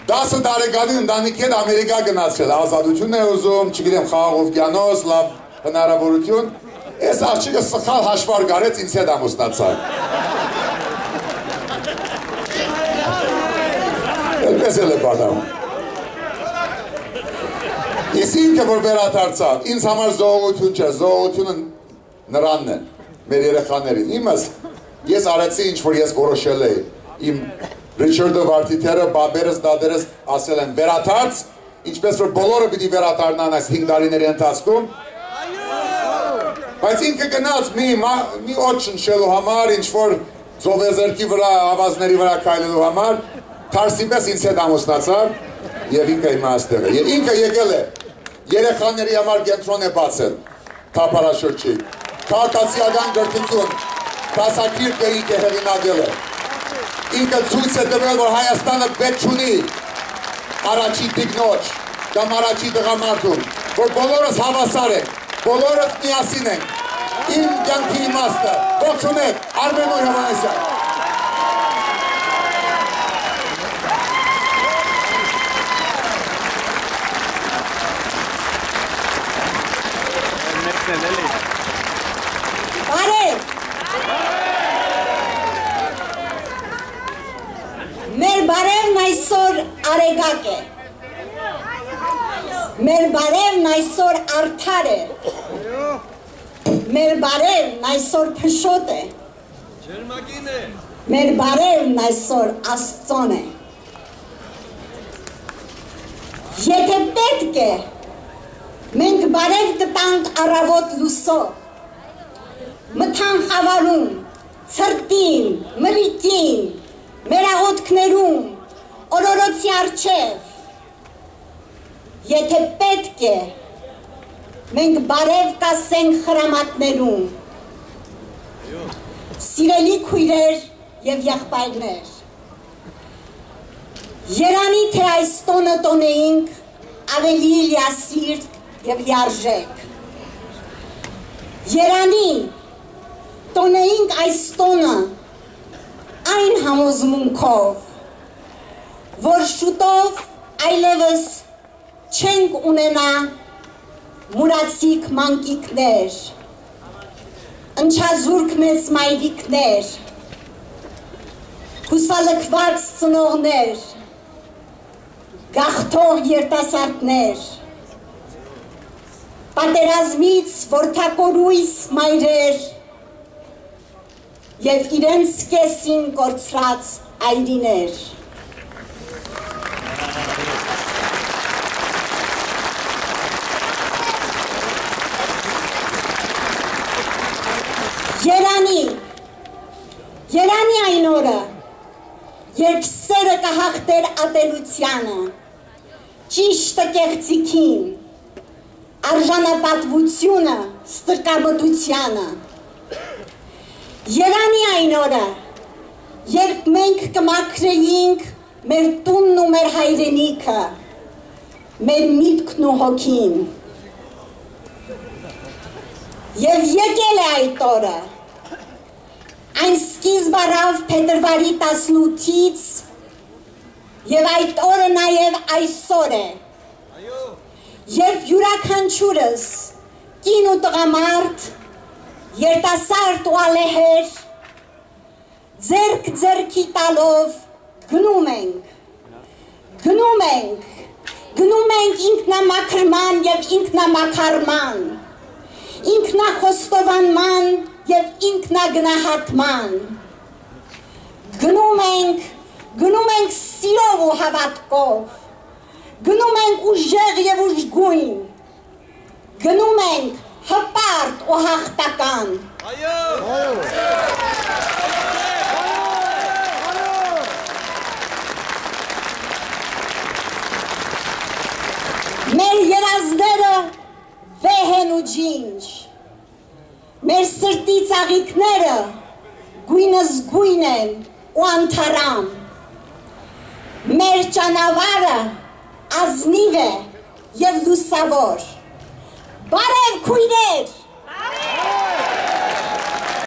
10 տարեկանի ընտանիքի հետ Ամերիկա գնացել, ազատություն է ուզում, չգիտեմ, խաղաղ օվկիանոս, լավ հնարավորություն, այս աղջիկը սխալ հաշվարկ արեց, ինձ հետ ամուսնացավ։ Այդպես էլ է պատահում։ Ես ինքը որ վերադարձավ, ինձ համար զողողություն չէ, զողողությունը նրանն է, մեր երեխաներին։ Իմս, ես արեցի ինչ-որ ես որոշել էի, իմ Ռիչարդը վարդիթերը, բաբերս, դադերս ասել են վերադարձ, ինչպես որ բոլորը պիտի վերադառնան այս 5 տարիների ընթացքում, բայց ինքը գնաց մի օդ շնչելու համար, ինչ-որ ծովեզերքի վրա, ավազների վրա քայլելու համար, թարսի պես ինձ հետ ամուսնացավ և ինքը հիմա այստեղ է։ Եվ ինքը եկել է, երեխաների համար կենտրոն է բացել, թափառաշրջի, քաղաքացիական գրթություն, դասագիրքը ինքը հեղինակել է։ Ինքը ցույց է տվել, որ Հայաստանը պետք չունի առաջի տիկնոջ կամ առաջի տղամարդուն, որ բոլորս հավասար ենք, բոլորս միասին ենք, իմ կյանքի իմաստը, ողջունեք Արմենո Հովհաննիսյան։ Բարև։ Մեր բարևն այսօր արեգակ է, մեր բարևն այսօր արդար է, մեր բարևն այսօր փշոտ է, մեր բարևն այսօր Աստծոն է։ Եթե պետք է, մենք բարև կտանք առավոտ լուսով, մթան խավարում, ցրտին, մրիկին, մեր աղոթքներում, օրորոցի առջև, եթե պետք է, մենք բարև կասենք խրամատներում, սիրելի քույրեր և եղբայրներ, երանի թե այս տոնը տոնեինք ավելի լիասիրտ և լիարժեք, երանի տոնեինք այս տոնը այն համոզմունքով, որ շուտով այլևս չենք ունենա մուրացիկ մանկիկներ, ընչազուրկ մեծ մայրիկներ, հուսալքված ծնողներ, գաղթող երիտասարդներ, պատերազմից որդակորույս մայրեր և իրենց կեսին կորցրած այրիներ։ Երանի այն օրը, երբ սերը կհաղթեր ատելությանը, ճիշտը կեղծիքին, արժանապատվությունը ստրկաբդությանը, երանի այն օրը, երբ մենք կմաքրեինք մեր տունն ու մեր հայրենիքը, մեր միտքն ու հոգին, և եկել է այդ օրը, այն սկիզբ առավ փետրվարի 18-ից և այդ օրը նաև այսօր է, երբ յուրաքանչյուրս կին ու տղամարդ, երիտասարդ ու ալեհեր, ձեռք ձեռքի տալով գնում ենք ինքնամաքրման և ինքնամաքարման, ինքնախոստովանման և ինքնագնահատման, գնում ենք սիրով ու հավատքով, գնում ենք ուժեղ և ուժգույն, գնում ենք հպարտ ու հաղթական։ Մեր երազները վեհ են ու ջինջ, մեր սրտի ծաղիկները գույնզգույն են ու անթարամ, մեր ճանավարը ազնիվ է և լուսավոր, բարև քույրեր,